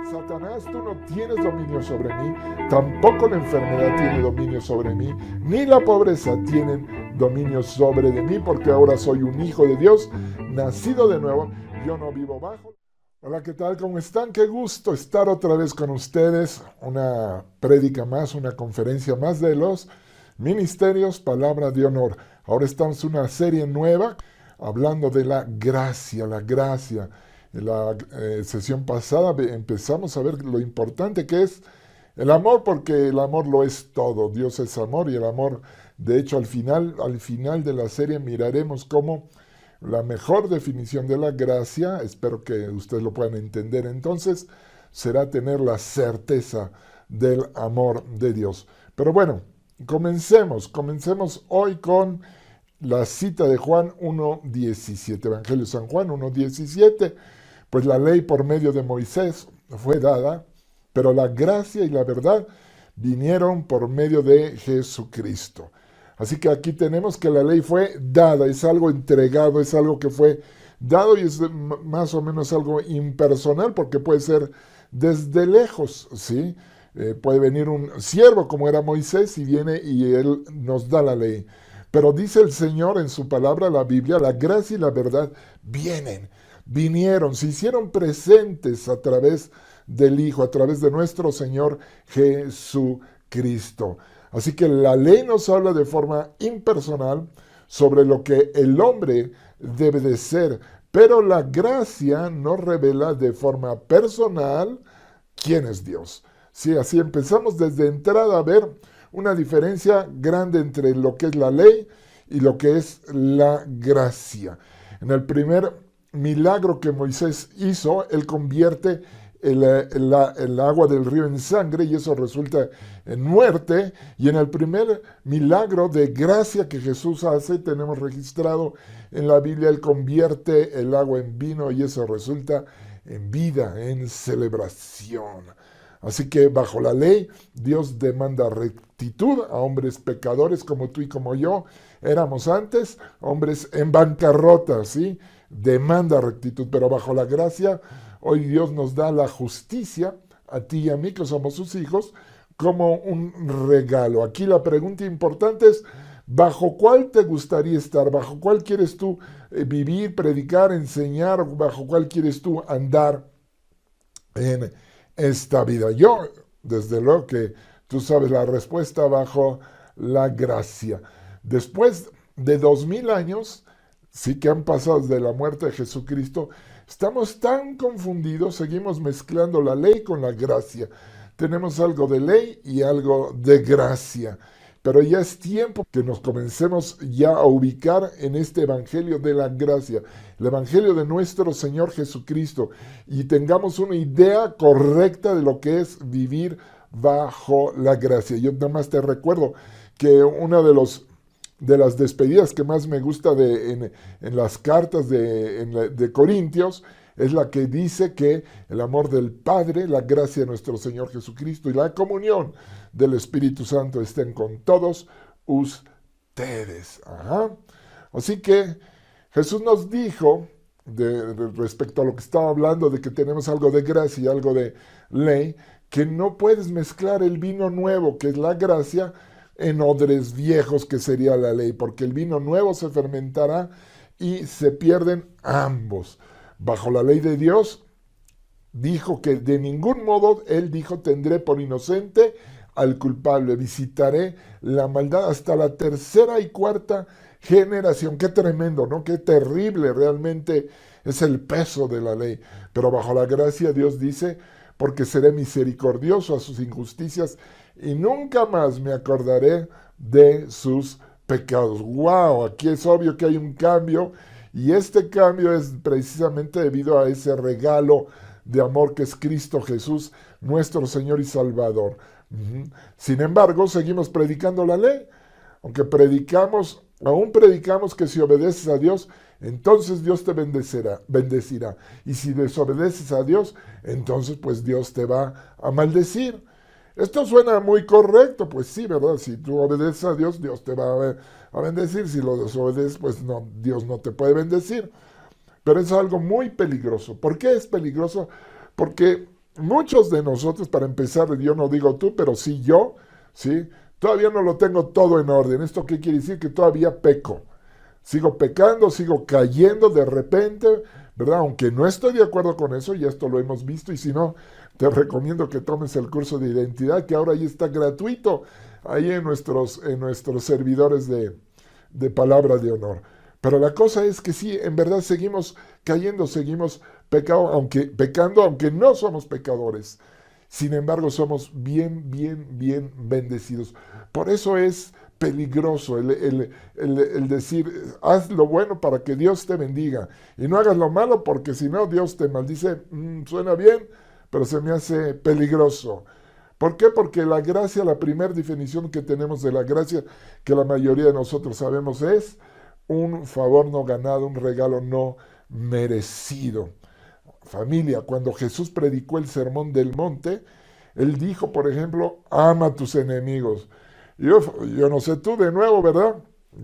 Satanás, tú no tienes dominio sobre mí, tampoco la enfermedad tiene dominio sobre mí, ni la pobreza tienen dominio sobre de mí, porque ahora soy un hijo de Dios, nacido de nuevo, yo no vivo bajo. Hola, ¿qué tal? ¿Cómo están? Qué gusto estar otra vez con ustedes. Una prédica más, una conferencia más de los ministerios Palabra de Honor. Ahora estamos en una serie nueva hablando de la gracia, la gracia. En la sesión pasada empezamos a ver lo importante que es el amor, porque el amor lo es todo. Dios es amor y el amor, de hecho, al final de la serie miraremos cómo la mejor definición de la gracia, espero que ustedes lo puedan entender entonces, será tener la certeza del amor de Dios. Pero bueno, comencemos hoy con la cita de Juan 1.17, Evangelio de San Juan 1.17, pues la ley por medio de Moisés fue dada, pero la gracia y la verdad vinieron por medio de Jesucristo. Así que aquí tenemos que la ley fue dada, es algo entregado, es algo que fue dado y es más o menos algo impersonal porque puede ser desde lejos, ¿sí? Puede venir un siervo como era Moisés y viene y él nos da la ley. Pero dice el Señor en su palabra, la Biblia, la gracia y la verdad vinieron, se hicieron presentes a través del Hijo, a través de nuestro Señor Jesucristo. Así que la ley nos habla de forma impersonal sobre lo que el hombre debe de ser, pero la gracia nos revela de forma personal quién es Dios. Sí, así empezamos desde entrada a ver una diferencia grande entre lo que es la ley y lo que es la gracia. En el primer milagro que Moisés hizo, él convierte el agua del río en sangre y eso resulta en muerte. Y en el primer milagro de gracia que Jesús hace, tenemos registrado en la Biblia, él convierte el agua en vino y eso resulta en vida, en celebración. Así que bajo la ley, Dios demanda rectitud a hombres pecadores como tú y como yo. Éramos antes hombres en bancarrota, ¿sí? Demanda rectitud, pero bajo la gracia, hoy Dios nos da la justicia, a ti y a mí, que somos sus hijos, como un regalo. Aquí la pregunta importante es, ¿bajo cuál te gustaría estar? ¿Bajo cuál quieres tú vivir, predicar, enseñar? ¿Bajo cuál quieres tú andar en esta vida? Yo, desde luego que tú sabes la respuesta, bajo la gracia. Después de 2000 años, sí que han pasado desde la muerte de Jesucristo, estamos tan confundidos, seguimos mezclando la ley con la gracia. Tenemos algo de ley y algo de gracia. Pero ya es tiempo que nos comencemos ya a ubicar en este evangelio de la gracia, el evangelio de nuestro Señor Jesucristo, y tengamos una idea correcta de lo que es vivir bajo la gracia. Yo nada más te recuerdo que una de las despedidas que más me gusta en las cartas de Corintios es la que dice que el amor del Padre, la gracia de nuestro Señor Jesucristo y la comunión del Espíritu Santo estén con todos ustedes. Ajá. Así que Jesús nos dijo, respecto a lo que estaba hablando, de que tenemos algo de gracia y algo de ley, que no puedes mezclar el vino nuevo, que es la gracia, en odres viejos, que sería la ley, porque el vino nuevo se fermentará y se pierden ambos. Bajo la ley de Dios, dijo que de ningún modo, él dijo, tendré por inocente al culpable, visitaré la maldad hasta la tercera y cuarta generación. Qué tremendo, ¿no? Qué terrible realmente es el peso de la ley. Pero bajo la gracia Dios dice, porque seré misericordioso a sus injusticias y nunca más me acordaré de sus pecados. ¡Wow! Aquí es obvio que hay un cambio y este cambio es precisamente debido a ese regalo de amor que es Cristo Jesús, nuestro Señor y Salvador. Sin embargo, seguimos predicando la ley, aunque aún predicamos que si obedeces a Dios, entonces Dios te bendecirá. Y si desobedeces a Dios, entonces pues Dios te va a maldecir. Esto suena muy correcto, pues sí, ¿verdad? Si tú obedeces a Dios, Dios te va a bendecir. Si lo desobedeces, pues no, Dios no te puede bendecir. Pero es algo muy peligroso. ¿Por qué es peligroso? Porque muchos de nosotros, para empezar, yo no digo tú, pero sí yo, ¿sí? Todavía no lo tengo todo en orden. ¿Esto qué quiere decir? Que todavía peco. Sigo pecando, sigo cayendo de repente, ¿verdad? Aunque no estoy de acuerdo con eso, ya esto lo hemos visto, y si no, te recomiendo que tomes el curso de identidad, que ahora ahí está gratuito, ahí en nuestros servidores de palabra de honor. Pero la cosa es que sí, en verdad seguimos cayendo, seguimos pecando, aunque no somos pecadores. Sin embargo, somos bien, bien, bien bendecidos. Por eso es peligroso el decir, haz lo bueno para que Dios te bendiga y no hagas lo malo porque si no Dios te maldice. Suena bien, pero se me hace peligroso. ¿Por qué? Porque la gracia, la primera definición que tenemos de la gracia, que la mayoría de nosotros sabemos, es un favor no ganado, un regalo no merecido. Familia, cuando Jesús predicó el sermón del monte, él dijo, por ejemplo, ama a tus enemigos. Yo no sé tú de nuevo, ¿verdad?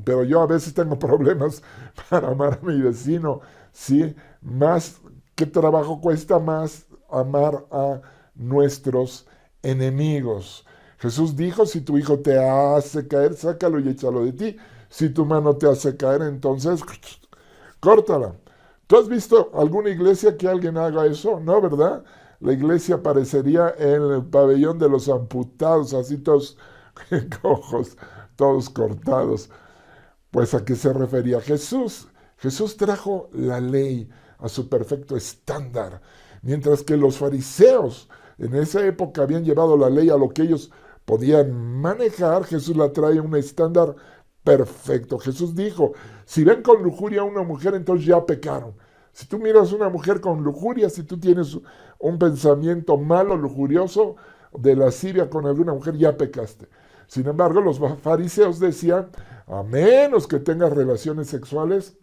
Pero yo a veces tengo problemas para amar a mi vecino, ¿sí? Más, ¿qué trabajo cuesta más amar a nuestros enemigos? Jesús dijo, si tu hijo te hace caer, sácalo y échalo de ti. Si tu mano te hace caer, entonces córtala. ¿Tú has visto alguna iglesia que alguien haga eso? No, ¿verdad? La iglesia parecería el pabellón de los amputados, así todos cojos, todos cortados. Pues ¿a qué se refería Jesús? Jesús trajo la ley a su perfecto estándar, mientras que los fariseos en esa época habían llevado la ley a lo que ellos podían manejar. Jesús la trae a un estándar perfecto. Jesús dijo, si ven con lujuria a una mujer, entonces ya pecaron. Si tú miras a una mujer con lujuria, si tú tienes un pensamiento malo, lujurioso, de lascivia con alguna mujer, ya pecaste. Sin embargo, los fariseos decían, a menos que tengas relaciones sexuales,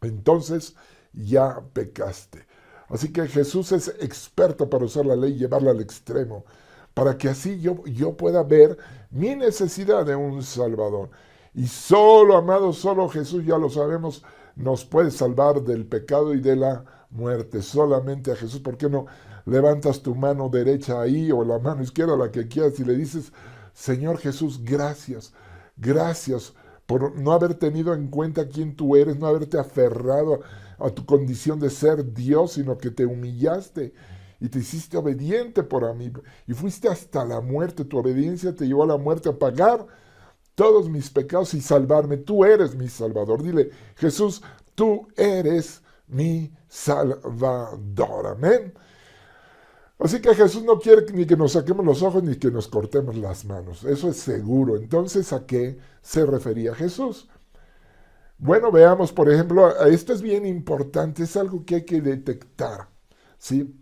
entonces ya pecaste. Así que Jesús es experto para usar la ley y llevarla al extremo, para que así yo pueda ver mi necesidad de un Salvador. Y solo, amado, solo Jesús, ya lo sabemos, nos puede salvar del pecado y de la muerte. Solamente a Jesús. ¿Por qué no levantas tu mano derecha ahí o la mano izquierda, la que quieras, y le dices, Señor Jesús, gracias, gracias por no haber tenido en cuenta quién tú eres, no haberte aferrado a tu condición de ser Dios, sino que te humillaste y te hiciste obediente por mí y fuiste hasta la muerte. Tu obediencia te llevó a la muerte, a pagar todos mis pecados y salvarme. Tú eres mi Salvador. Dile, Jesús, tú eres mi Salvador. Amén. Así que Jesús no quiere ni que nos saquemos los ojos ni que nos cortemos las manos. Eso es seguro. Entonces, ¿a qué se refería Jesús? Bueno, veamos, por ejemplo, esto es bien importante, es algo que hay que detectar, ¿sí?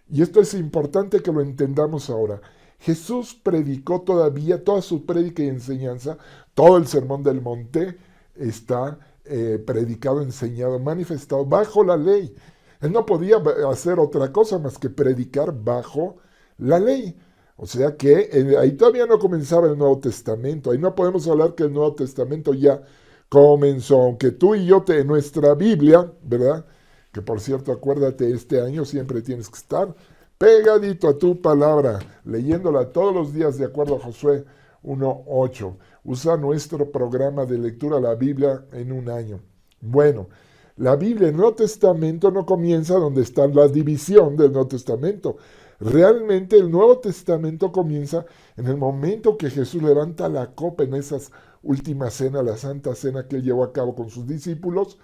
Y esto es importante que lo entendamos ahora. Jesús predicó todavía, toda su prédica y enseñanza, todo el sermón del monte está predicado, enseñado, manifestado bajo la ley. Él no podía hacer otra cosa más que predicar bajo la ley. O sea que ahí todavía no comenzaba el Nuevo Testamento. Ahí no podemos hablar que el Nuevo Testamento ya comenzó. Aunque tú y yo en nuestra Biblia, ¿verdad? Que por cierto, acuérdate, este año siempre tienes que estar pegadito a tu palabra, leyéndola todos los días de acuerdo a Josué 1:8. Usa nuestro programa de lectura la Biblia en un año. Bueno, la Biblia, el Nuevo Testamento, no comienza donde está la división del Nuevo Testamento. Realmente el Nuevo Testamento comienza en el momento que Jesús levanta la copa en esas últimas cenas, la Santa Cena que él llevó a cabo con sus discípulos,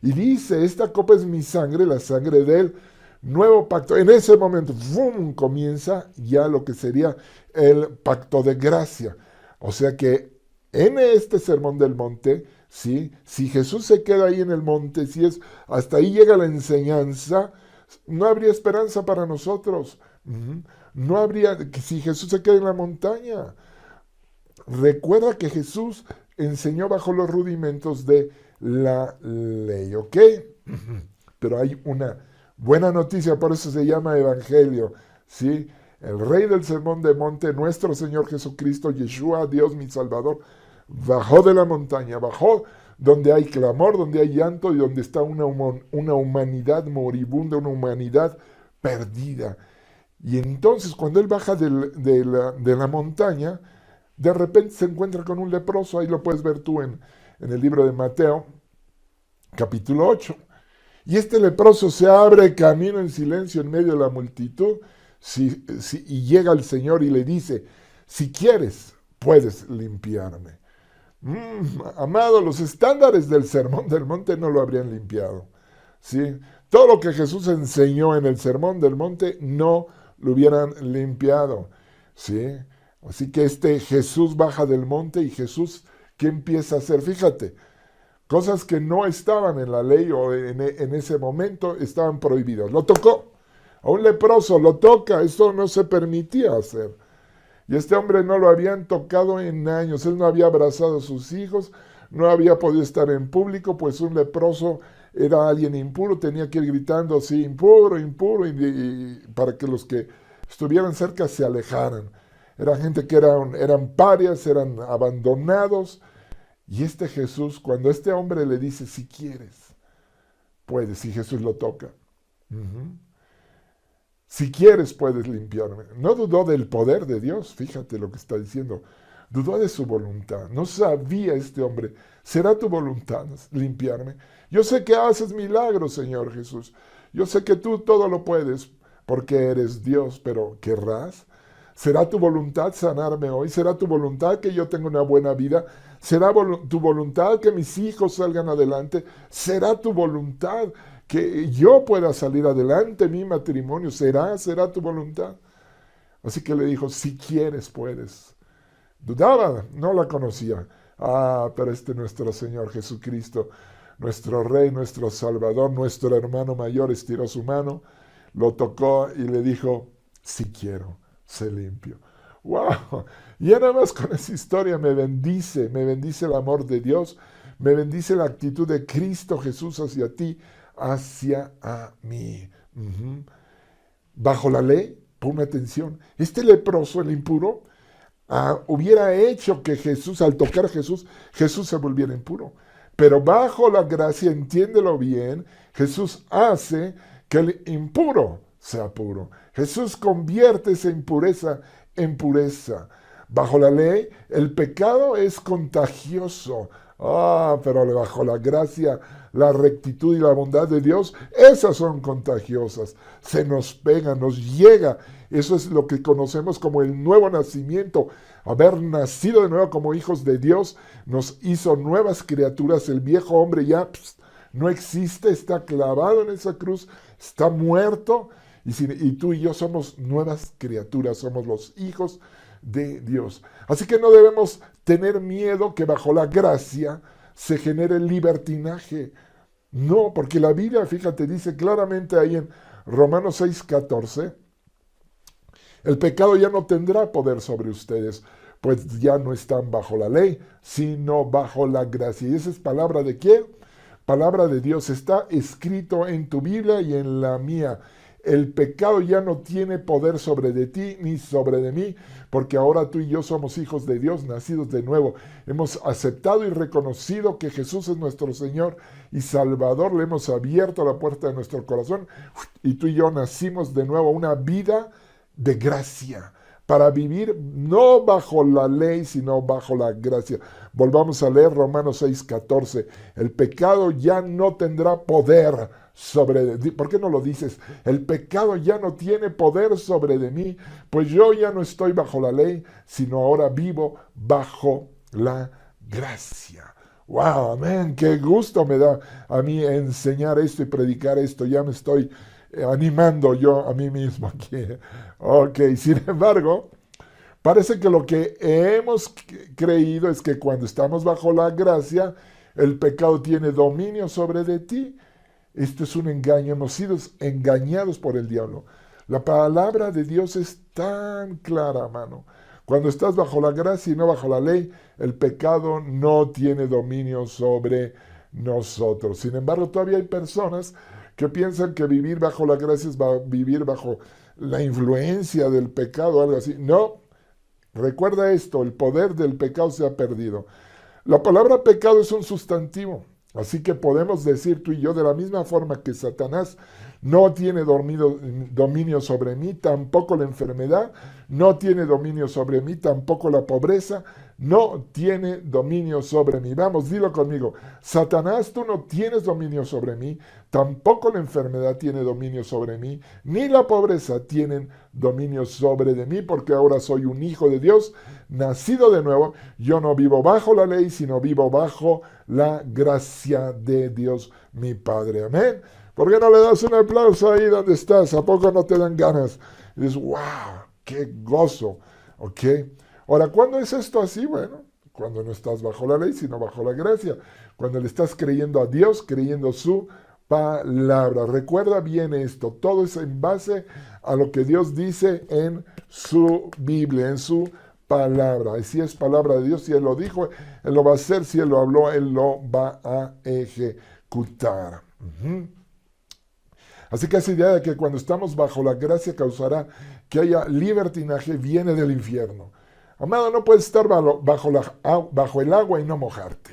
y dice, esta copa es mi sangre, la sangre del nuevo pacto. En ese momento, ¡fum!, comienza ya lo que sería el pacto de gracia. O sea que en este sermón del monte, ¿sí? Si Jesús se queda ahí en el monte, si es hasta ahí llega la enseñanza, no habría esperanza para nosotros. No habría, si Jesús se queda en la montaña. Recuerda que Jesús enseñó bajo los rudimentos de la ley, ¿ok? Pero hay una buena noticia, por eso se llama Evangelio, ¿sí? El Rey del Sermón del Monte, nuestro Señor Jesucristo, Yeshua, Dios mi Salvador, bajó de la montaña, bajó donde hay clamor, donde hay llanto y donde está una humanidad moribunda, una humanidad perdida. Y entonces cuando él baja de la montaña, de repente se encuentra con un leproso. Ahí lo puedes ver tú en el libro de Mateo, capítulo 8. Y este leproso se abre camino en silencio en medio de la multitud y llega al Señor y le dice, si quieres, puedes limpiarme. Amado, los estándares del Sermón del Monte no lo habrían limpiado. ¿Sí? Todo lo que Jesús enseñó en el Sermón del Monte no lo hubieran limpiado. ¿Sí? Así que Jesús baja del monte y Jesús, ¿qué empieza a hacer? Fíjate, cosas que no estaban en la ley o en ese momento estaban prohibidas. Lo tocó. A un leproso lo toca. Esto no se permitía hacer. Y este hombre no lo habían tocado en años. Él no había abrazado a sus hijos. No había podido estar en público, pues un leproso era alguien impuro. Tenía que ir gritando así, impuro, impuro, para que los que estuvieran cerca se alejaran. Era gente que eran parias, eran abandonados. Y Jesús, cuando este hombre le dice, si quieres, puedes, y Jesús lo toca. Si quieres, puedes limpiarme. No dudó del poder de Dios, fíjate lo que está diciendo. Dudó de su voluntad. No sabía este hombre, ¿será tu voluntad limpiarme? Yo sé que haces milagros, Señor Jesús. Yo sé que tú todo lo puedes porque eres Dios, pero ¿querrás? ¿Será tu voluntad sanarme hoy? ¿Será tu voluntad que yo tenga una buena vida? ¿Será tu voluntad que mis hijos salgan adelante? ¿Será tu voluntad que yo pueda salir adelante en mi matrimonio? ¿Será tu voluntad? Así que le dijo, si quieres, puedes. Dudaba, no la conocía. Pero nuestro Señor Jesucristo, nuestro Rey, nuestro Salvador, nuestro hermano mayor, estiró su mano, lo tocó y le dijo, si quiero, sé limpio. ¡Wow! Y ya nada más con esa historia me bendice el amor de Dios, me bendice la actitud de Cristo Jesús hacia ti, hacia a mí. Bajo la ley, ponme atención, leproso, el impuro, hubiera hecho que Jesús, al tocar a Jesús se volviera impuro. Pero bajo la gracia, entiéndelo bien, Jesús hace que el impuro sea puro. Jesús convierte esa impureza en pureza. Bajo la ley, el pecado es contagioso. Pero bajo la gracia, la rectitud y la bondad de Dios, esas son contagiosas. Se nos pega, nos llega. Eso es lo que conocemos como el nuevo nacimiento. Haber nacido de nuevo como hijos de Dios nos hizo nuevas criaturas. El viejo hombre ya no existe, está clavado en esa cruz, está muerto. Y tú y yo somos nuevas criaturas, somos los hijos de Dios. Así que no debemos tener miedo que bajo la gracia se genere libertinaje. No, porque la Biblia, fíjate, dice claramente ahí en Romanos 6:14, el pecado ya no tendrá poder sobre ustedes, pues ya no están bajo la ley, sino bajo la gracia. ¿Y esa es palabra de quién? Palabra de Dios. Está escrito en tu Biblia y en la mía. El pecado ya no tiene poder sobre de ti ni sobre de mí, porque ahora tú y yo somos hijos de Dios, nacidos de nuevo. Hemos aceptado y reconocido que Jesús es nuestro Señor y Salvador. Le hemos abierto la puerta de nuestro corazón y tú y yo nacimos de nuevo una vida de gracia, para vivir no bajo la ley, sino bajo la gracia. Volvamos a leer Romanos 6:14. El pecado ya no tendrá poder sobre ti. ¿Por qué no lo dices? El pecado ya no tiene poder sobre de mí, pues yo ya no estoy bajo la ley, sino ahora vivo bajo la gracia. ¡Wow! Amén. Qué gusto me da a mí enseñar esto y predicar esto. Ya me estoy animando yo a mí mismo aquí. Ok, sin embargo, parece que lo que hemos creído es que cuando estamos bajo la gracia, el pecado tiene dominio sobre de ti. Esto es un engaño, hemos sido engañados por el diablo. La palabra de Dios es tan clara, mano. Cuando estás bajo la gracia y no bajo la ley, el pecado no tiene dominio sobre nosotros. Sin embargo, todavía hay personas que piensan que vivir bajo la gracia es vivir bajo la influencia del pecado o algo así. No, recuerda esto, el poder del pecado se ha perdido. La palabra pecado es un sustantivo, así que podemos decir tú y yo, de la misma forma que Satanás no tiene dominio sobre mí, tampoco la enfermedad, no tiene dominio sobre mí, tampoco la pobreza, no tiene dominio sobre mí. Vamos, dilo conmigo. Satanás, tú no tienes dominio sobre mí, tampoco la enfermedad tiene dominio sobre mí, ni la pobreza tienen dominio sobre de mí, porque ahora soy un hijo de Dios, nacido de nuevo. Yo no vivo bajo la ley, sino vivo bajo la gracia de Dios, mi Padre. Amén. ¿Por qué no le das un aplauso ahí donde estás? ¿A poco no te dan ganas? Y dices, wow, qué gozo. ¿Ok? Ahora, ¿cuándo es esto así? Bueno, cuando no estás bajo la ley, sino bajo la gracia. Cuando le estás creyendo a Dios, creyendo su palabra. Recuerda bien esto. Todo es en base a lo que Dios dice en su Biblia, en su palabra. Y si es palabra de Dios, si Él lo dijo, Él lo va a hacer. Si Él lo habló, Él lo va a ejecutar. Así que esa idea de que cuando estamos bajo la gracia causará que haya libertinaje viene del infierno. Amado, no puedes estar bajo el agua y no mojarte.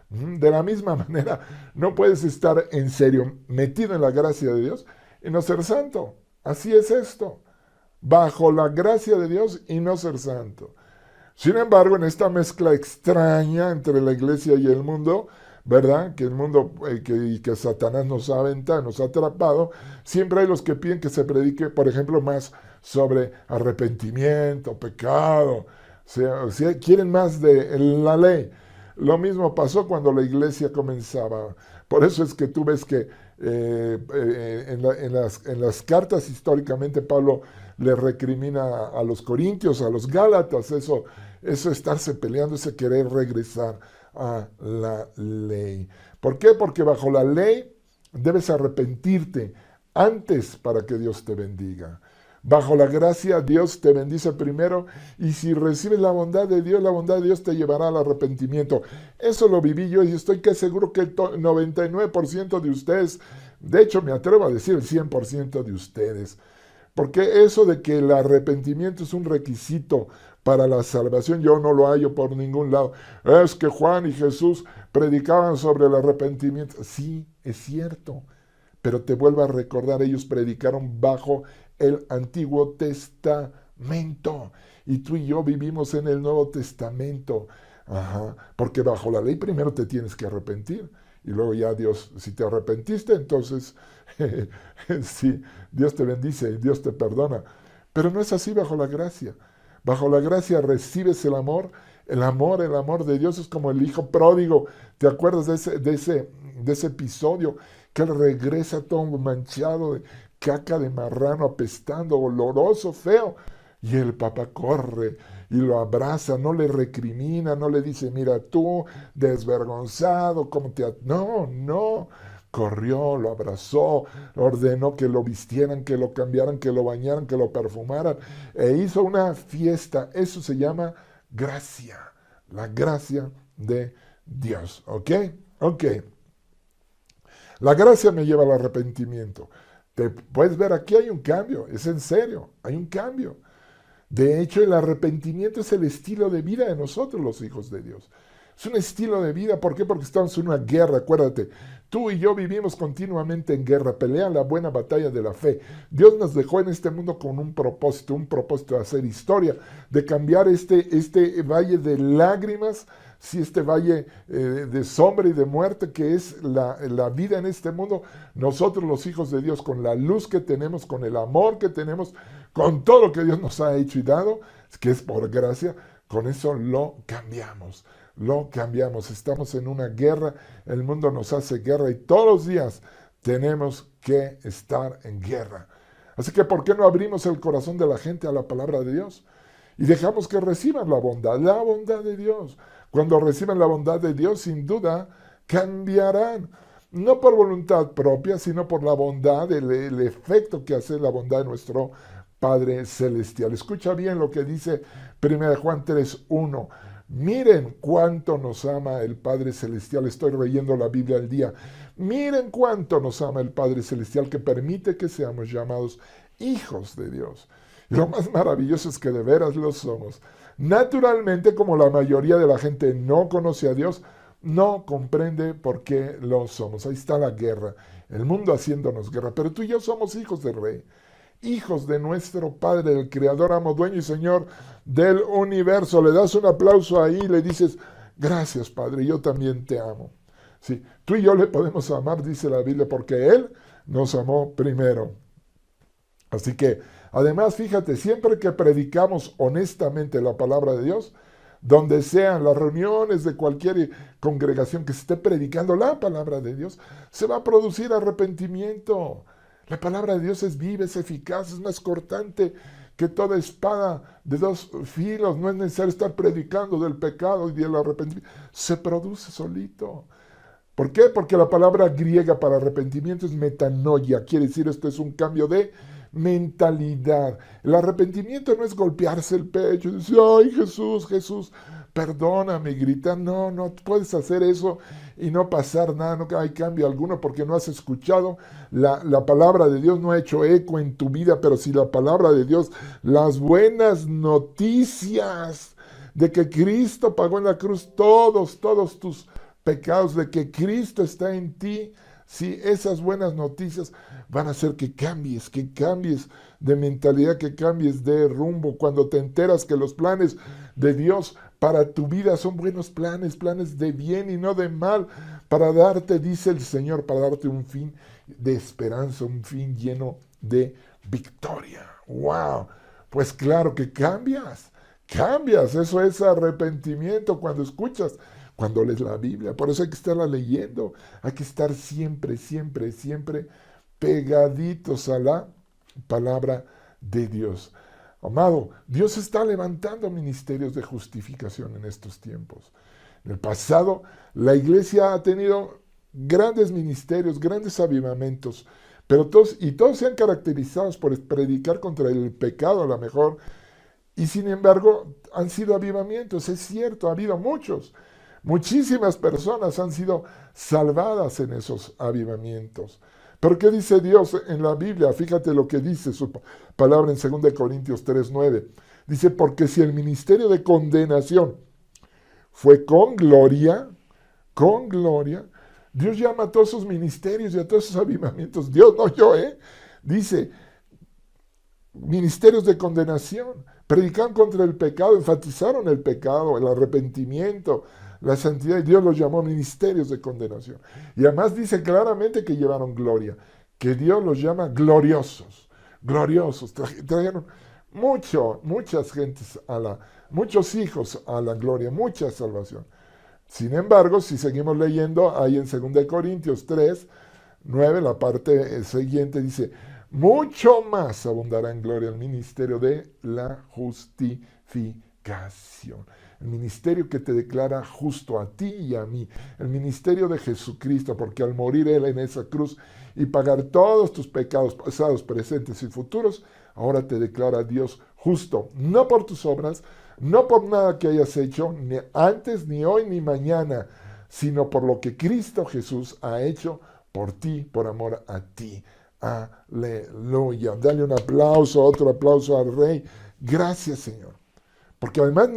De la misma manera, no puedes estar en serio metido en la gracia de Dios y no ser santo. Así es esto. Bajo la gracia de Dios y no ser santo. Sin embargo, en esta mezcla extraña entre la iglesia y el mundo, ¿verdad? Que el mundo que Satanás nos ha aventado, nos ha atrapado, siempre hay los que piden que se predique, por ejemplo, más sobre arrepentimiento, pecado, o sea, quieren más de la ley. Lo mismo pasó cuando la iglesia comenzaba. Por eso es que tú ves que en las cartas históricamente Pablo le recrimina a los corintios, a los gálatas, eso estarse peleando, ese querer regresar a la ley. ¿Por qué? Porque bajo la ley debes arrepentirte antes para que Dios te bendiga. Bajo la gracia Dios te bendice primero y si recibes la bondad de Dios te llevará al arrepentimiento. Eso lo viví yo y estoy seguro que el 99% de ustedes, de hecho me atrevo a decir el 100% de ustedes, porque eso de que el arrepentimiento es un requisito para la salvación, yo no lo hallo por ningún lado. Es que Juan y Jesús predicaban sobre el arrepentimiento. Sí, es cierto, pero te vuelvo a recordar, ellos predicaron bajo el Antiguo Testamento y tú y yo vivimos en el Nuevo Testamento. Porque bajo la ley primero te tienes que arrepentir y luego ya Dios, si te arrepentiste, entonces sí, Dios te bendice y Dios te perdona. Pero no es así bajo la gracia. Bajo la gracia recibes el amor de Dios es como el hijo pródigo. ¿Te acuerdas de ese episodio? Que él regresa todo manchado de caca de marrano, apestando, oloroso, feo. Y el papá corre y lo abraza, no le recrimina, no le dice, mira tú, desvergonzado, ¿cómo te...? No. Corrió, lo abrazó, ordenó que lo vistieran, que lo cambiaran, que lo bañaran, que lo perfumaran, e hizo una fiesta. Eso se llama gracia, la gracia de Dios. ¿Ok? La gracia me lleva al arrepentimiento. Te puedes ver, aquí hay un cambio, es en serio, hay un cambio. De hecho, el arrepentimiento es el estilo de vida de nosotros, los hijos de Dios. Es un estilo de vida, ¿por qué? Porque estamos en una guerra, acuérdate. Tú y yo vivimos continuamente en guerra, pelean la buena batalla de la fe. Dios nos dejó en este mundo con un propósito de hacer historia, de cambiar este valle de lágrimas, si este valle de sombra y de muerte que es la vida en este mundo, nosotros los hijos de Dios, con la luz que tenemos, con el amor que tenemos, con todo lo que Dios nos ha hecho y dado, que es por gracia, con eso lo cambiamos. Estamos en una guerra, el mundo nos hace guerra y todos los días tenemos que estar en guerra. Así que ¿por qué no abrimos el corazón de la gente a la palabra de Dios? Y dejamos que reciban la bondad de Dios. Cuando reciban la bondad de Dios, sin duda, cambiarán. No por voluntad propia, sino por la bondad, el efecto que hace la bondad de nuestro Padre Celestial. Escucha bien lo que dice 1 Juan 3:1. Miren cuánto nos ama el Padre Celestial. Estoy leyendo la Biblia al día. Miren cuánto nos ama el Padre Celestial que permite que seamos llamados hijos de Dios. Y lo más maravilloso es que de veras lo somos. Naturalmente, como la mayoría de la gente no conoce a Dios, no comprende por qué lo somos. Ahí está la guerra. el mundo haciéndonos guerra, pero tú y yo somos hijos del Rey, hijos de nuestro Padre, el Creador, amo, dueño y Señor del universo. Le das un aplauso ahí y le dices, gracias, Padre, yo también te amo. Sí, tú y yo le podemos amar, dice la Biblia, porque Él nos amó primero. Así que, además, fíjate, siempre que predicamos honestamente la palabra de Dios, donde sean las reuniones de cualquier congregación que se esté predicando la palabra de Dios, se va a producir arrepentimiento. La palabra de Dios es viva, es eficaz, es más cortante que toda espada de dos filos. No es necesario estar predicando del pecado y del arrepentimiento. Se produce solito. ¿Por qué? Porque la palabra griega para arrepentimiento es metanoia. Quiere decir, esto es un cambio de mentalidad. El arrepentimiento no es golpearse el pecho y decir, ay, Jesús, Jesús, perdóname, gritar. No, no puedes hacer eso y no pasar nada, no hay cambio alguno porque no has escuchado. La palabra de Dios no ha hecho eco en tu vida, pero si la palabra de Dios, las buenas noticias de que Cristo pagó en la cruz todos tus pecados, de que Cristo está en ti, si esas buenas noticias van a hacer que cambies de mentalidad, que cambies de rumbo. Cuando te enteras que los planes de Dios para tu vida son buenos planes, planes de bien y no de mal, para darte, dice el Señor, para darte un fin de esperanza, un fin lleno de victoria. ¡Wow! Pues claro que cambias, eso es arrepentimiento cuando escuchas, cuando lees la Biblia. Por eso hay que estarla leyendo, hay que estar siempre pegaditos a la palabra de Dios. Amado, Dios está levantando ministerios de justificación en estos tiempos. En el pasado, la iglesia ha tenido grandes ministerios, grandes avivamientos, pero todos se han caracterizado por predicar contra el pecado a lo mejor, y sin embargo han sido avivamientos. Es cierto, ha habido muchos. Muchísimas personas han sido salvadas en esos avivamientos. Pero ¿qué dice Dios en la Biblia? Fíjate lo que dice su palabra en 2 Corintios 3:9. Dice, porque si el ministerio de condenación fue con gloria, Dios llama a todos sus ministerios y a todos sus avivamientos. Dios, no yo, Dice, ministerios de condenación. Predicaron contra el pecado, enfatizaron el pecado, el arrepentimiento, la santidad, y Dios los llamó ministerios de condenación. Y además dice claramente que llevaron gloria, que Dios los llama gloriosos, trajeron muchas gentes muchos hijos a la gloria, mucha salvación. Sin embargo, si seguimos leyendo, ahí en 2 Corintios 3:9, la parte siguiente dice, mucho más abundará en gloria el ministerio de la justificación. El ministerio que te declara justo a ti y a mí. El ministerio de Jesucristo, porque al morir Él en esa cruz y pagar todos tus pecados pasados, presentes y futuros, ahora te declara Dios justo. No por tus obras, no por nada que hayas hecho, ni antes, ni hoy, ni mañana, sino por lo que Cristo Jesús ha hecho por ti, por amor a ti. Aleluya. Dale un aplauso, otro aplauso al Rey. Gracias, Señor. Porque además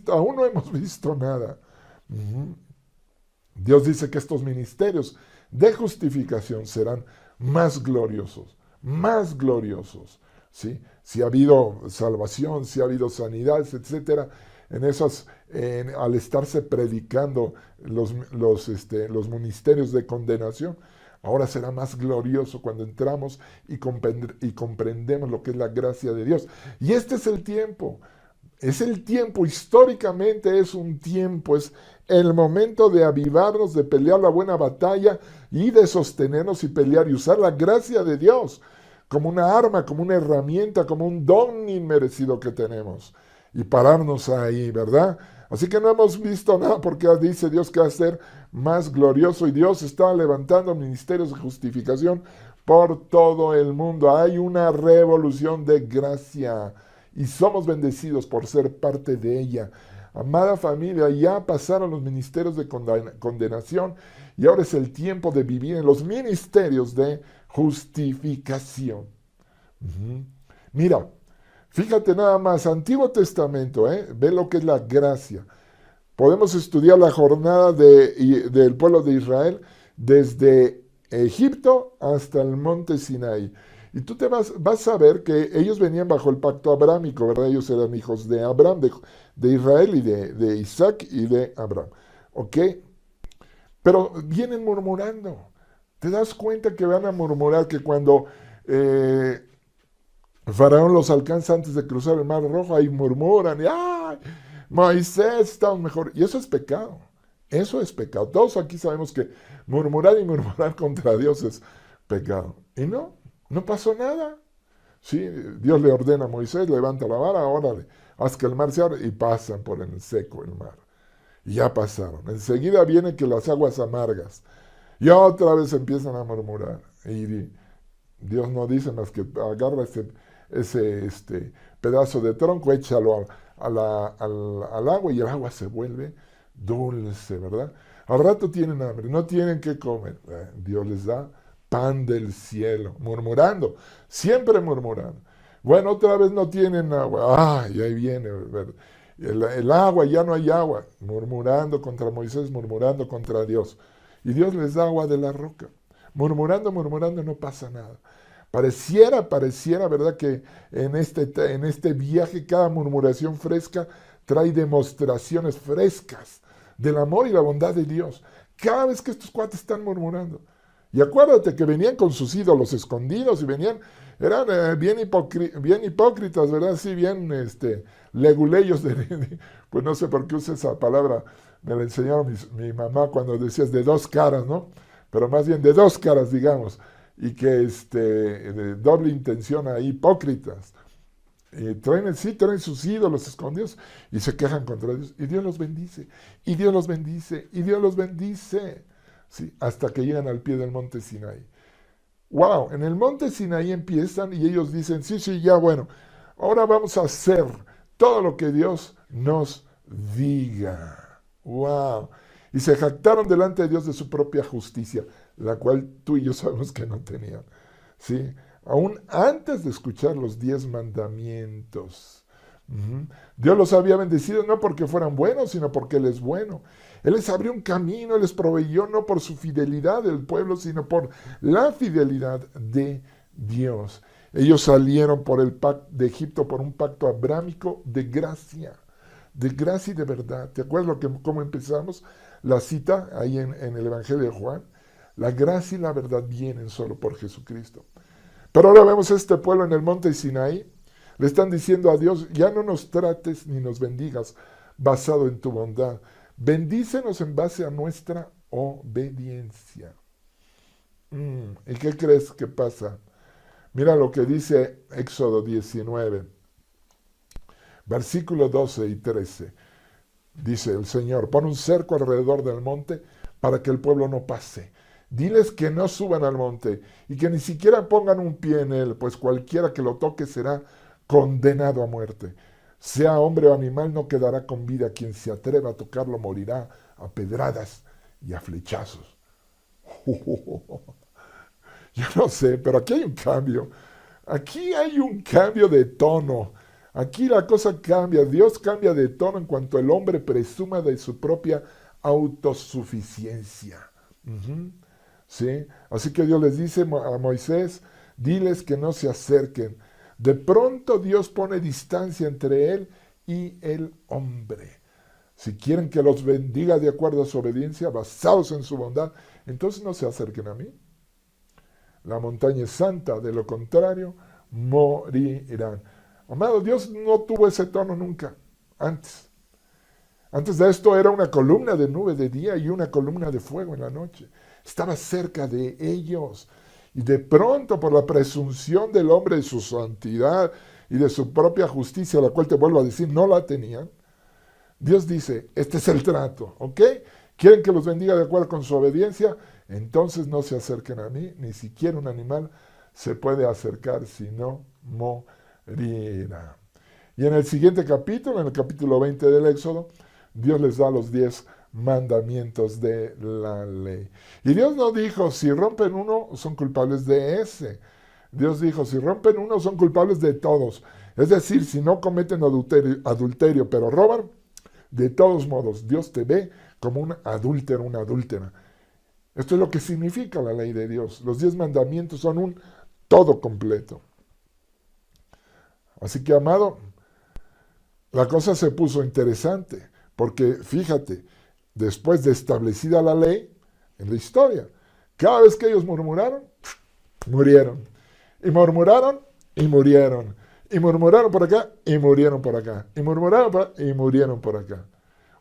aún no hemos visto nada. Dios dice que estos ministerios de justificación serán más gloriosos, ¿sí? Si ha habido salvación, si ha habido sanidades, etcétera, al estarse predicando los ministerios de condenación, ahora será más glorioso cuando entramos y comprendemos lo que es la gracia de Dios. Y este es el tiempo. Históricamente es un tiempo, es el momento de avivarnos, de pelear la buena batalla y de sostenernos y pelear y usar la gracia de Dios como una arma, como una herramienta, como un don inmerecido que tenemos. Y pararnos ahí, ¿verdad? Así que no hemos visto nada porque dice Dios que va a ser más glorioso y Dios está levantando ministerios de justificación por todo el mundo. Hay una revolución de gracia y somos bendecidos por ser parte de ella. Amada familia, ya pasaron los ministerios de condenación y ahora es el tiempo de vivir en los ministerios de justificación. Mira, fíjate nada más, Antiguo Testamento, ve lo que es la gracia. Podemos estudiar la jornada del pueblo de Israel desde Egipto hasta el monte Sinaí. Y tú vas a ver que ellos venían bajo el pacto abrámico, ¿verdad? Ellos eran hijos de Abraham, de Israel y de Isaac y de Abraham. ¿Ok? Pero vienen murmurando. ¿Te das cuenta que van a murmurar que cuando Faraón los alcanza antes de cruzar el Mar Rojo, ahí murmuran, y ¡ay! Moisés está mejor. Y eso es pecado. Eso es pecado. Todos aquí sabemos que murmurar y murmurar contra Dios es pecado. Y no pasó nada. Sí, Dios le ordena a Moisés, levanta la vara, órale, haz que el mar se abra, y pasan por el seco el mar. Y ya pasaron. Enseguida vienen que las aguas amargas. Y otra vez empiezan a murmurar. Y Dios no dice más que agarra ese pedazo de tronco, échalo al agua y el agua se vuelve dulce, ¿verdad? Al rato tienen hambre, no tienen que comer. Dios les da pan del cielo, murmurando, siempre murmurando. Bueno, otra vez no tienen agua. ¡Ay, ahí viene! El agua, ya no hay agua. Murmurando contra Moisés, murmurando contra Dios. Y Dios les da agua de la roca. Murmurando, murmurando, no pasa nada. Pareciera, ¿verdad? Que en este viaje cada murmuración fresca trae demostraciones frescas del amor y la bondad de Dios. Cada vez que estos cuates están murmurando. Y acuérdate que venían con sus ídolos escondidos y eran bien hipócritas, ¿verdad? Sí, bien leguleyos. Pues no sé por qué usa esa palabra, me la enseñaron mi mamá cuando decías de dos caras, ¿no? Pero más bien de dos caras, digamos, y que de doble intención ahí, hipócritas. Traen sus ídolos escondidos y se quejan contra Dios. Y Dios los bendice, y Dios los bendice, y Dios los bendice. ¿Sí? Hasta que llegan al pie del monte Sinaí. ¡Wow! En el monte Sinaí empiezan y ellos dicen, sí, ya bueno, ahora vamos a hacer todo lo que Dios nos diga. ¡Wow! Y se jactaron delante de Dios de su propia justicia, la cual tú y yo sabemos que no tenían. ¿Sí? Aún antes de escuchar los 10 mandamientos. Dios los había bendecido no porque fueran buenos, sino porque Él es bueno. Él les abrió un camino, Él les proveyó no por su fidelidad del pueblo, sino por la fidelidad de Dios. Ellos salieron de Egipto por un pacto abrámico de gracia y de verdad. ¿Te acuerdas cómo empezamos la cita ahí en el Evangelio de Juan? La gracia y la verdad vienen solo por Jesucristo. Pero ahora vemos a este pueblo en el monte Sinaí. Le están diciendo a Dios, ya no nos trates ni nos bendigas basado en tu bondad. Bendícenos en base a nuestra obediencia. ¿Y qué crees que pasa? Mira lo que dice Éxodo 19, versículos 12 y 13. Dice el Señor, pon un cerco alrededor del monte para que el pueblo no pase. Diles que no suban al monte y que ni siquiera pongan un pie en él, pues cualquiera que lo toque será condenado a muerte. Sea hombre o animal, no quedará con vida. Quien se atreva a tocarlo morirá a pedradas y a flechazos. Yo no sé, pero aquí hay un cambio. Aquí hay un cambio de tono. Aquí la cosa cambia. Dios cambia de tono en cuanto el hombre presuma de su propia autosuficiencia. ¿Sí? Así que Dios les dice a Moisés, diles que no se acerquen. De pronto Dios pone distancia entre él y el hombre. Si quieren que los bendiga de acuerdo a su obediencia, basados en su bondad, entonces no se acerquen a mí. La montaña es santa, de lo contrario, morirán. Amado, Dios no tuvo ese tono nunca, antes. Antes de esto era una columna de nube de día y una columna de fuego en la noche. Estaba cerca de ellos. Y de pronto, por la presunción del hombre de su santidad y de su propia justicia, la cual te vuelvo a decir, no la tenían, Dios dice, este es el trato, ¿ok? ¿Quieren que los bendiga de acuerdo con su obediencia? Entonces no se acerquen a mí, ni siquiera un animal se puede acercar, si no morirá. Y en el siguiente capítulo, en el capítulo 20 del Éxodo, Dios les da los 10 mandamientos de la ley. Y Dios no dijo, si rompen uno, son culpables de ese. Dios dijo, si rompen uno, son culpables de todos. Es decir, si no cometen adulterio, pero roban, de todos modos, Dios te ve como un adúltero, una adúltera. Esto es lo que significa la ley de Dios. Los 10 mandamientos son un todo completo. Así que, amado, la cosa se puso interesante, porque fíjate, después de establecida la ley, en la historia, cada vez que ellos murmuraron, murieron. Y murmuraron y murieron. Y murmuraron por acá y murieron por acá. Y murmuraron por acá y murieron por acá.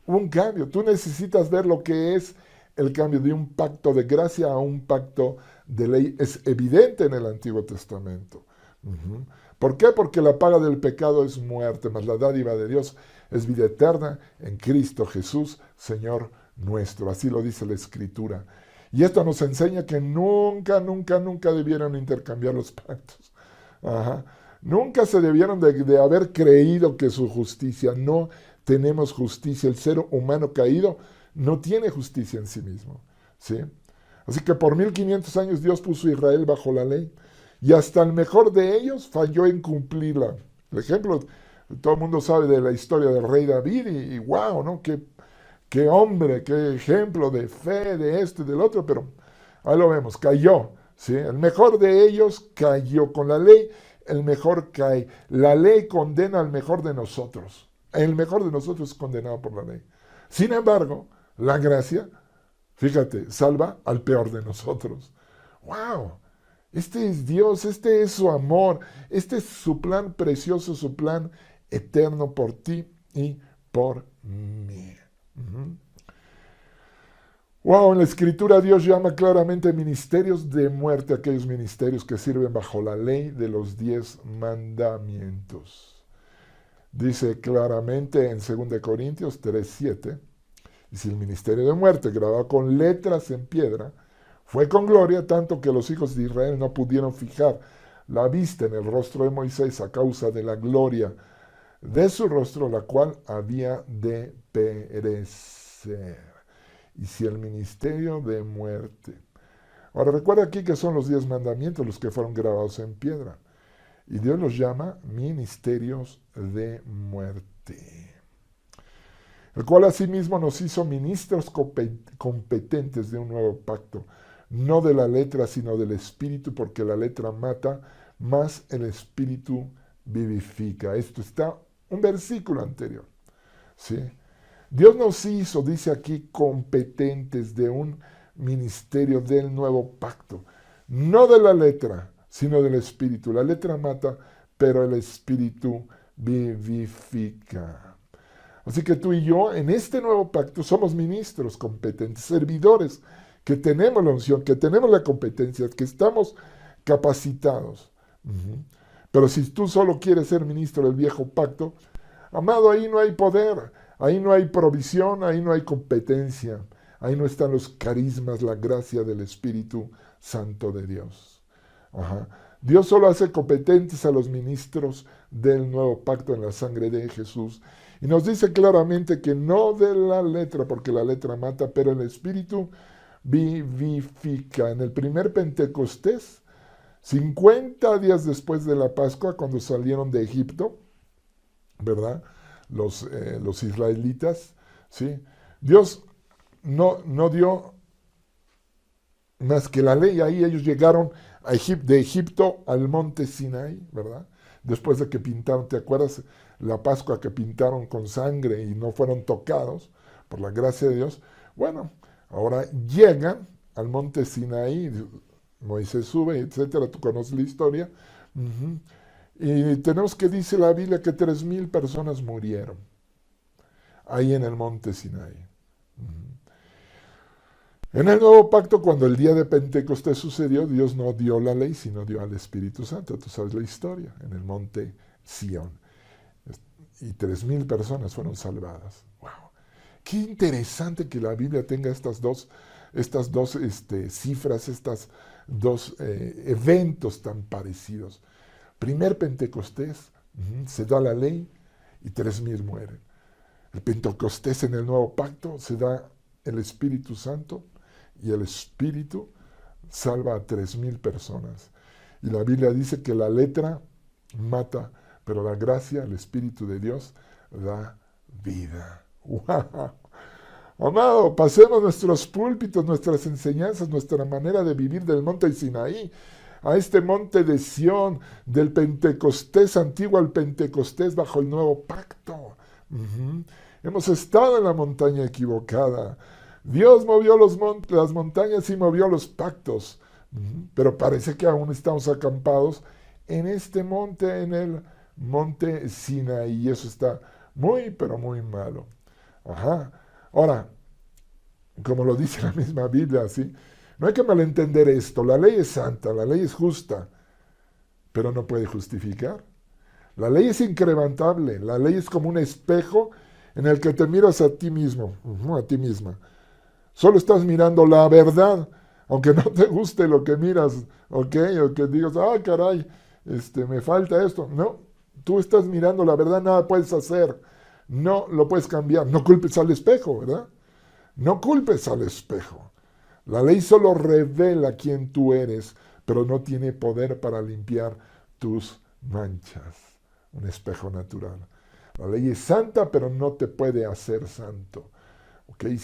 Hubo un cambio. Tú necesitas ver lo que es el cambio de un pacto de gracia a un pacto de ley. Es evidente en el Antiguo Testamento. ¿Por qué? Porque la paga del pecado es muerte, mas la dádiva de Dios es vida eterna en Cristo Jesús, Señor nuestro. Así lo dice la Escritura. Y esto nos enseña que nunca, nunca, nunca debieron intercambiar los pactos. Ajá. Nunca se debieron de haber creído que su justicia, no tenemos justicia. El ser humano caído no tiene justicia en sí mismo. ¿Sí? Así que por 1500 años Dios puso a Israel bajo la ley. Y hasta el mejor de ellos falló en cumplirla. El ejemplo, todo el mundo sabe de la historia del rey David y wow, ¿no? Qué hombre, qué ejemplo de fe, de esto y del otro, pero ahí lo vemos, cayó. ¿Sí? El mejor de ellos cayó con la ley, el mejor cae. La ley condena al mejor de nosotros. El mejor de nosotros es condenado por la ley. Sin embargo, la gracia, fíjate, salva al peor de nosotros. ¡Wow! Este es Dios, este es su amor, este es su plan precioso, su plan eterno por ti y por mí. Wow, en la Escritura Dios llama claramente ministerios de muerte a aquellos ministerios que sirven bajo la ley de los 10 mandamientos. Dice claramente en 2 Corintios 3:7, y si el ministerio de muerte grabado con letras en piedra fue con gloria, tanto que los hijos de Israel no pudieron fijar la vista en el rostro de Moisés a causa de la gloria de su rostro, la cual había de perecer. Y si el ministerio de muerte. Ahora recuerda aquí que son los 10 mandamientos los que fueron grabados en piedra. Y Dios los llama ministerios de muerte. El cual asimismo nos hizo ministros competentes de un nuevo pacto. No de la letra, sino del espíritu, porque la letra mata, mas el espíritu vivifica. Esto está un versículo anterior. ¿Sí? Dios nos hizo, dice aquí, competentes de un ministerio del nuevo pacto. No de la letra, sino del espíritu. La letra mata, pero el espíritu vivifica. Así que tú y yo, en este nuevo pacto, somos ministros competentes, servidores, que tenemos la unción, que tenemos la competencia, que estamos capacitados. Pero si tú solo quieres ser ministro del viejo pacto, amado, ahí no hay poder. Ahí no hay provisión, ahí no hay competencia, ahí no están los carismas, la gracia del Espíritu Santo de Dios. Dios solo hace competentes a los ministros del nuevo pacto en la sangre de Jesús. Y nos dice claramente que no de la letra, porque la letra mata, pero el Espíritu vivifica. En el primer Pentecostés, 50 días después de la Pascua, cuando salieron de Egipto, ¿verdad? Los israelitas, ¿sí? Dios no dio más que la ley. Ahí ellos llegaron de Egipto al monte Sinaí, ¿verdad? Después de que pintaron, ¿te acuerdas? La Pascua que pintaron con sangre y no fueron tocados por la gracia de Dios. Bueno, ahora llegan al monte Sinaí, Moisés sube, etcétera, tú conoces la historia. Y tenemos que dice la Biblia que 3000 personas murieron ahí en el monte Sinaí. En el nuevo pacto, cuando el día de Pentecostés sucedió, Dios no dio la ley, sino dio al Espíritu Santo. Tú sabes la historia, en el monte Sión. Y 3000 personas fueron salvadas. ¡Wow! Qué interesante que la Biblia tenga estas dos cifras, estos dos eventos tan parecidos. Primer Pentecostés, se da la ley y 3000 mueren. El Pentecostés en el nuevo pacto se da el Espíritu Santo y el Espíritu salva a 3000 personas. Y la Biblia dice que la letra mata, pero la gracia, el Espíritu de Dios, da vida. ¡Wow! Amado, pasemos nuestros púlpitos, nuestras enseñanzas, nuestra manera de vivir del monte Sinaí a este monte de Sión, del Pentecostés antiguo al Pentecostés bajo el nuevo pacto. Hemos estado en la montaña equivocada. Dios movió las montañas y movió los pactos. Pero parece que aún estamos acampados en este monte, en el monte Sinaí. Y eso está muy, pero muy malo. Ahora, como lo dice la misma Biblia, ¿sí? No hay que malentender esto. La ley es santa, la ley es justa, pero no puede justificar. La ley es incrementable, la ley es como un espejo en el que te miras a ti mismo, a ti misma. Solo estás mirando la verdad, aunque no te guste lo que miras, ¿ok? O que digas, caray, me falta esto. No, tú estás mirando la verdad, nada puedes hacer, no lo puedes cambiar. No culpes al espejo, ¿verdad? No culpes al espejo. La ley solo revela quién tú eres, pero no tiene poder para limpiar tus manchas. Un espejo natural. La ley es santa, pero no te puede hacer santo. ¿Okay?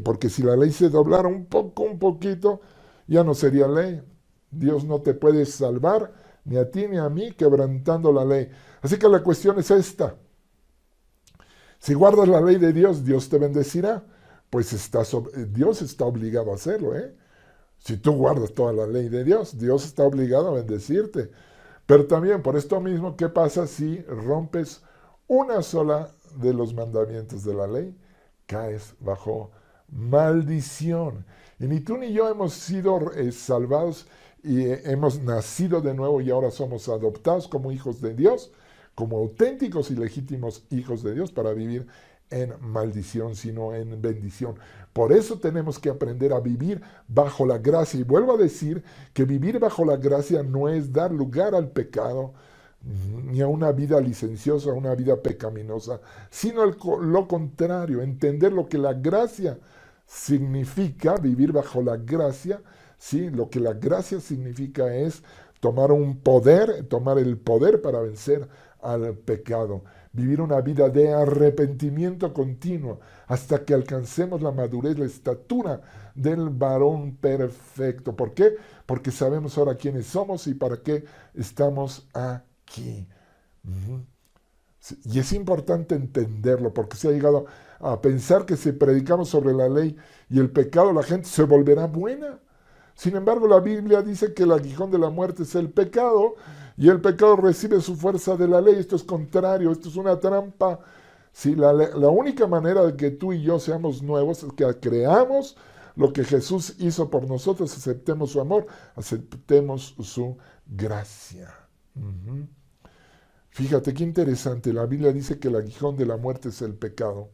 Porque si la ley se doblara un poquito, ya no sería ley. Dios no te puede salvar, ni a ti ni a mí, quebrantando la ley. Así que la cuestión es esta. Si guardas la ley de Dios, Dios te bendecirá. Pues Dios está obligado a hacerlo, ¿eh? Si tú guardas toda la ley de Dios, Dios está obligado a bendecirte. Pero también, por esto mismo, ¿qué pasa si rompes una sola de los mandamientos de la ley? Caes bajo maldición. Y ni tú ni yo hemos sido salvados y hemos nacido de nuevo y ahora somos adoptados como hijos de Dios, como auténticos y legítimos hijos de Dios para vivir en maldición, sino en bendición. Por eso tenemos que aprender a vivir bajo la gracia. Y vuelvo a decir que vivir bajo la gracia no es dar lugar al pecado, ni a una vida licenciosa, a una vida pecaminosa, sino lo contrario, entender lo que la gracia significa, vivir bajo la gracia, ¿sí? Lo que la gracia significa es tomar el poder para vencer al pecado. Vivir una vida de arrepentimiento continuo hasta que alcancemos la madurez, la estatura del varón perfecto. ¿Por qué? Porque sabemos ahora quiénes somos y para qué estamos aquí. Y es importante entenderlo, porque se ha llegado a pensar que si predicamos sobre la ley y el pecado, la gente se volverá buena. Sin embargo, la Biblia dice que el aguijón de la muerte es el pecado, y el pecado recibe su fuerza de la ley. Esto es contrario, esto es una trampa. Sí, la única manera de que tú y yo seamos nuevos es que creamos lo que Jesús hizo por nosotros, aceptemos su amor, aceptemos su gracia. Fíjate qué interesante, la Biblia dice que el aguijón de la muerte es el pecado,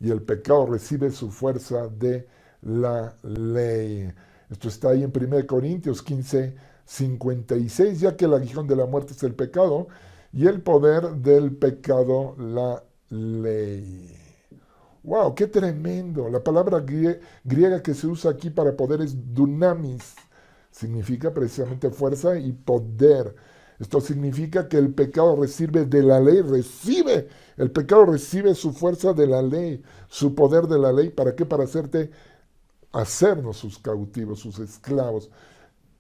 y el pecado recibe su fuerza de la ley. Esto está ahí en 1 Corintios 15:56, ya que el aguijón de la muerte es el pecado y el poder del pecado la ley. ¡Wow! ¡Qué tremendo! La palabra griega que se usa aquí para poder es dunamis. Significa precisamente fuerza y poder. Esto significa que el pecado recibe de la ley, el pecado recibe su fuerza de la ley, su poder de la ley. ¿Para qué? Para hacernos sus cautivos, sus esclavos.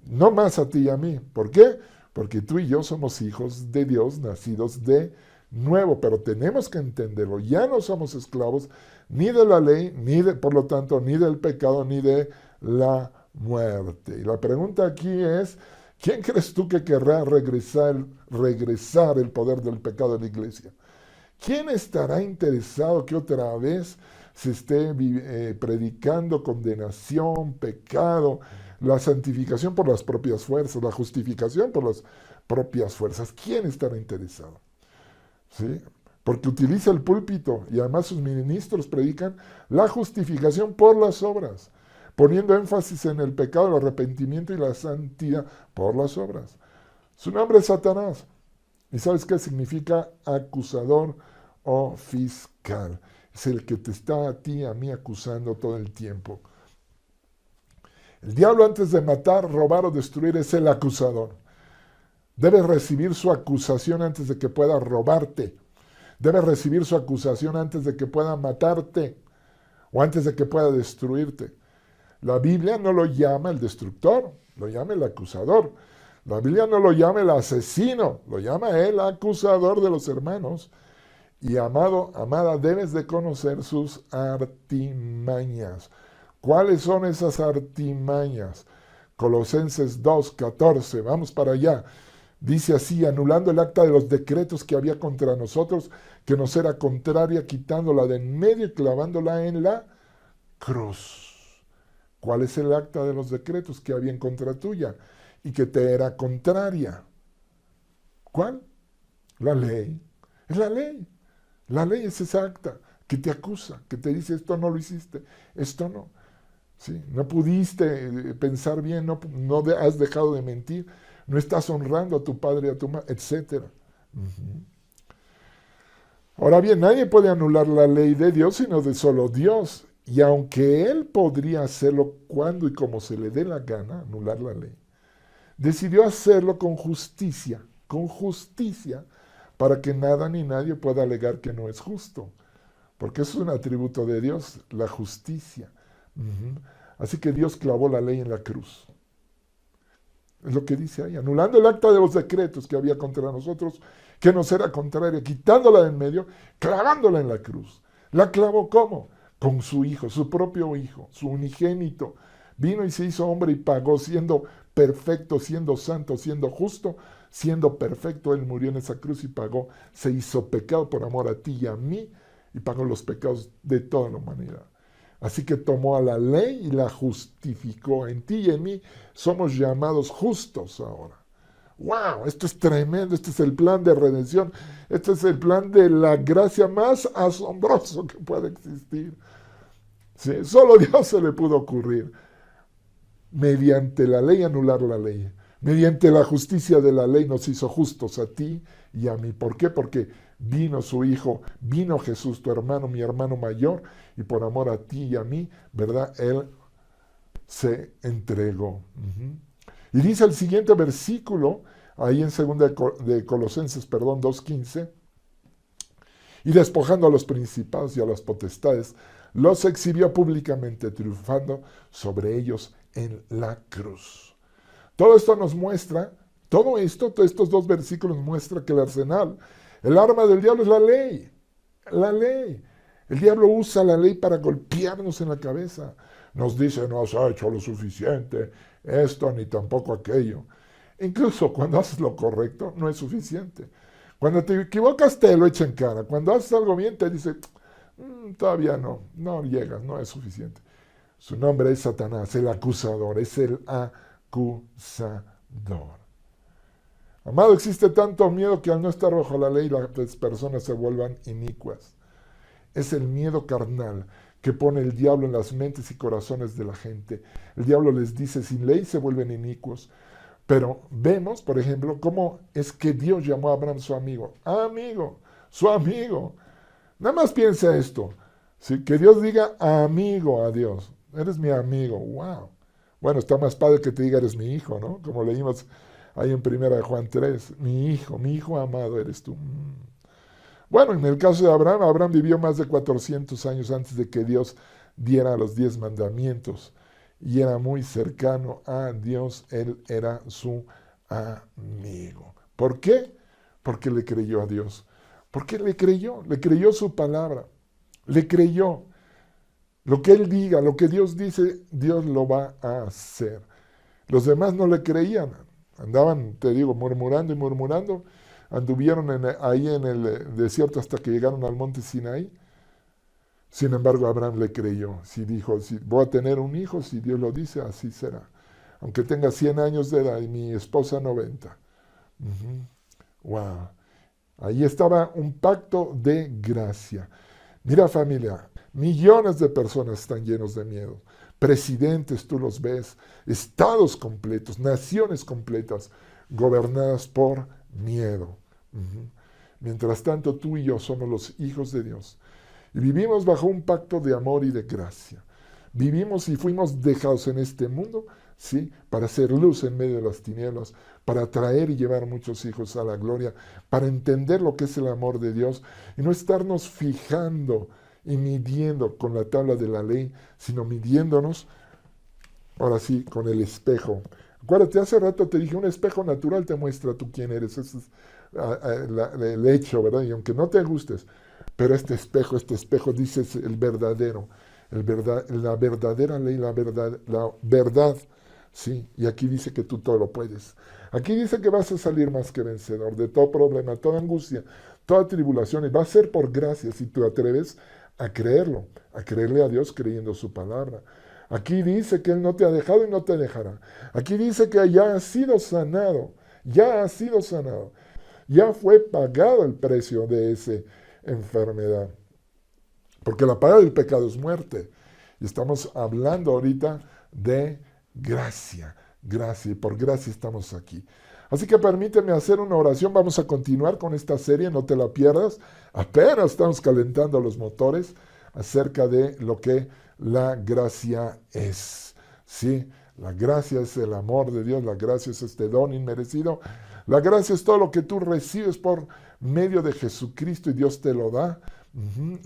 No más a ti y a mí. ¿Por qué? Porque tú y yo somos hijos de Dios, nacidos de nuevo, pero tenemos que entenderlo. Ya no somos esclavos ni de la ley, por lo tanto, ni del pecado, ni de la muerte. Y la pregunta aquí es, ¿quién crees tú que querrá regresar el poder del pecado en la iglesia? ¿Quién estará interesado que otra vez se esté predicando condenación, pecado, la santificación por las propias fuerzas, la justificación por las propias fuerzas? ¿Quién estará interesado? ¿Sí? Porque utiliza el púlpito y además sus ministros predican la justificación por las obras, poniendo énfasis en el pecado, el arrepentimiento y la santidad por las obras. Su nombre es Satanás. ¿Y sabes qué significa acusador o fiscal? Es el que te está a ti, a mí acusando todo el tiempo. El diablo, antes de matar, robar o destruir, es el acusador. Debes recibir su acusación antes de que pueda robarte. Debes recibir su acusación antes de que pueda matarte. o antes de que pueda destruirte. La Biblia no lo llama el destructor, lo llama el acusador. La Biblia no lo llama el asesino, lo llama el acusador de los hermanos. Y amado, amada, debes de conocer sus artimañas. ¿Cuáles son esas artimañas? Colosenses 2:14, vamos para allá. Dice así: anulando el acta de los decretos que había contra nosotros, que nos era contraria, quitándola de en medio y clavándola en la cruz. ¿Cuál es el acta de los decretos que había en contra tuya y que te era contraria? ¿Cuál? La ley. Es la ley. La ley es esa acta que te acusa, que te dice esto no lo hiciste, esto no. ¿Sí? No pudiste pensar bien, no has dejado de mentir, no estás honrando a tu padre y a tu madre, etc. Ahora bien, nadie puede anular la ley de Dios sino de solo Dios. Y aunque Él podría hacerlo cuando y como se le dé la gana, anular la ley, decidió hacerlo con justicia, para que nada ni nadie pueda alegar que no es justo. Porque eso es un atributo de Dios, la justicia. Así que Dios clavó la ley en la cruz. Es lo que dice ahí, anulando el acta de los decretos que había contra nosotros, que nos era contraria, quitándola de en medio, clavándola en la cruz. ¿La clavó cómo? Con su hijo, su propio hijo, su unigénito. Vino y se hizo hombre y pagó, siendo perfecto, siendo santo, siendo justo, siendo perfecto. Él murió en esa cruz y pagó, se hizo pecado por amor a ti y a mí, y pagó los pecados de toda la humanidad. Así que tomó a la ley y la justificó. En ti y en mí somos llamados justos ahora. ¡Wow! Esto es tremendo. Este es el plan de redención. Este es el plan de la gracia más asombroso que puede existir. ¿Sí? Solo a Dios se le pudo ocurrir. Mediante la ley anular la ley. Mediante la justicia de la ley nos hizo justos a ti y a mí. ¿Por qué? Porque vino su Hijo, vino Jesús, tu hermano, mi hermano mayor, y por amor a ti y a mí, ¿verdad? Él se entregó. Y dice el siguiente versículo, ahí en 2 de Colosenses, 2:15, y despojando a los principados y a las potestades, los exhibió públicamente, triunfando sobre ellos en la cruz. Todo esto nos muestra, todos estos dos versículos muestran que el arsenal, el arma del diablo es la ley. La ley. El diablo usa la ley para golpearnos en la cabeza. Nos dice, no has hecho lo suficiente, esto ni tampoco aquello. Incluso cuando haces lo correcto, no es suficiente. Cuando te equivocas, te lo echa en cara. Cuando haces algo bien, te dice, todavía no llegas, no es suficiente. Su nombre es Satanás, el acusador, es el acusador. Amado, existe tanto miedo que al no estar bajo la ley las personas se vuelvan inicuas. Es el miedo carnal que pone el diablo en las mentes y corazones de la gente. El diablo les dice, sin ley se vuelven inicuos. Pero vemos, por ejemplo, cómo es que Dios llamó a Abraham su amigo. Amigo, su amigo. Nada más piensa esto. ¿Sí? Que Dios diga amigo a Dios. Eres mi amigo. ¡Wow! Bueno, está más padre que te diga eres mi hijo, ¿no? Como leímos ahí en 1 Juan 3. Mi hijo amado eres tú. Bueno, en el caso de Abraham, Abraham vivió más de 400 años antes de que Dios diera los 10 mandamientos. Y era muy cercano a Dios. Él era su amigo. ¿Por qué? Porque le creyó a Dios. Porque le creyó su palabra. Le creyó. Lo que Él diga, lo que Dios dice, Dios lo va a hacer. Los demás no le creían. Andaban, te digo, murmurando y murmurando. Anduvieron ahí en el desierto hasta que llegaron al monte Sinaí. Sin embargo, Abraham le creyó. Si dijo, si voy a tener un hijo, si Dios lo dice, así será. Aunque tenga 100 años de edad y mi esposa 90. Wow. Ahí estaba un pacto de gracia. Mira, familia, millones de personas están llenos de miedo. Presidentes, tú los ves, estados completos, naciones completas, gobernadas por miedo. Mientras tanto, tú y yo somos los hijos de Dios. Y vivimos bajo un pacto de amor y de gracia. Vivimos y fuimos dejados en este mundo, ¿sí? Para hacer luz en medio de las tinieblas, para traer y llevar muchos hijos a la gloria, para entender lo que es el amor de Dios y no estarnos fijando y midiendo con la tabla de la ley, sino midiéndonos, ahora sí, con el espejo. Acuérdate, hace rato te dije, un espejo natural te muestra tú quién eres. Ese es el hecho, ¿verdad? Y aunque no te gustes, pero este espejo dice es el verdadero, la verdadera ley, la verdad, sí. Y aquí dice que tú todo lo puedes. Aquí dice que vas a salir más que vencedor de todo problema, toda angustia, toda tribulación. Y va a ser por gracia si tú atreves a creerlo, a creerle a Dios creyendo su palabra. Aquí dice que Él no te ha dejado y no te dejará. Aquí dice que ya has sido sanado, ya has sido sanado. Ya fue pagado el precio de esa enfermedad. Porque la paga del pecado es muerte. Y estamos hablando ahorita de gracia, gracia. Y por gracia estamos aquí. Así que permíteme hacer una oración. Vamos a continuar con esta serie, no te la pierdas. Apenas estamos calentando los motores acerca de lo que la gracia es. ¿Sí? La gracia es el amor de Dios, la gracia es este don inmerecido. La gracia es todo lo que tú recibes por medio de Jesucristo y Dios te lo da.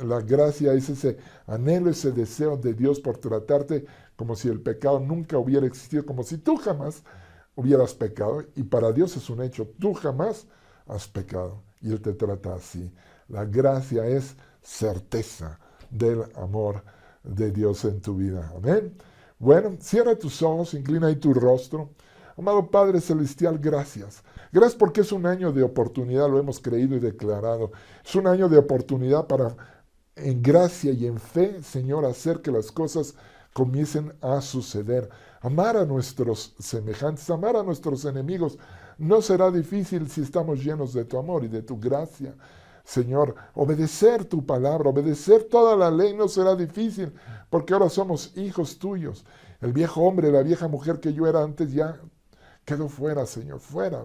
La gracia es ese anhelo, ese deseo de Dios por tratarte como si el pecado nunca hubiera existido, como si tú jamás hubieras pecado. Y para Dios es un hecho, tú jamás has pecado y Él te trata así. La gracia es certeza del amor de Dios en tu vida. Amén. Bueno, cierra tus ojos, inclina ahí tu rostro. Amado Padre Celestial, gracias. Gracias porque es un año de oportunidad, lo hemos creído y declarado. Es un año de oportunidad para, en gracia y en fe, Señor, hacer que las cosas comiencen a suceder. Amar a nuestros semejantes, amar a nuestros enemigos. No será difícil si estamos llenos de tu amor y de tu gracia. Señor, obedecer tu palabra, obedecer toda la ley no será difícil, porque ahora somos hijos tuyos. El viejo hombre, la vieja mujer que yo era antes ya quedó fuera, Señor, fuera,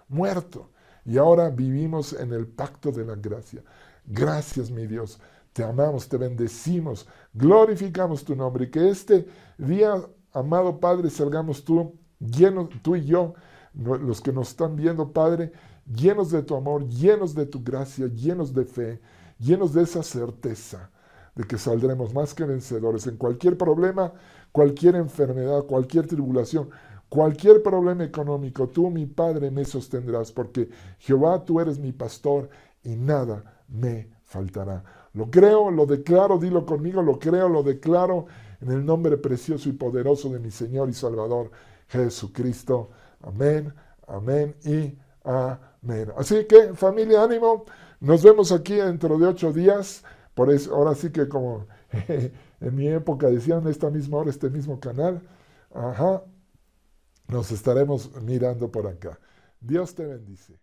muerto. Y ahora vivimos en el pacto de la gracia. Gracias, mi Dios. Te amamos, te bendecimos, glorificamos tu nombre. Y que este día, amado Padre, salgamos tú y yo, los que nos están viendo, Padre, llenos de tu amor, llenos de tu gracia, llenos de fe, llenos de esa certeza de que saldremos más que vencedores en cualquier problema, cualquier enfermedad, cualquier tribulación, cualquier problema económico. Tú, mi Padre, me sostendrás, porque Jehová, tú eres mi pastor y nada me faltará. Lo creo, lo declaro, dilo conmigo, lo creo, lo declaro en el nombre precioso y poderoso de mi Señor y Salvador Jesucristo. Amén, amén y amén. Así que, familia, ánimo. Nos vemos aquí dentro de 8 días. Por eso, ahora sí que como en mi época decían, esta misma hora, este mismo canal. Ajá. Nos estaremos mirando por acá. Dios te bendice.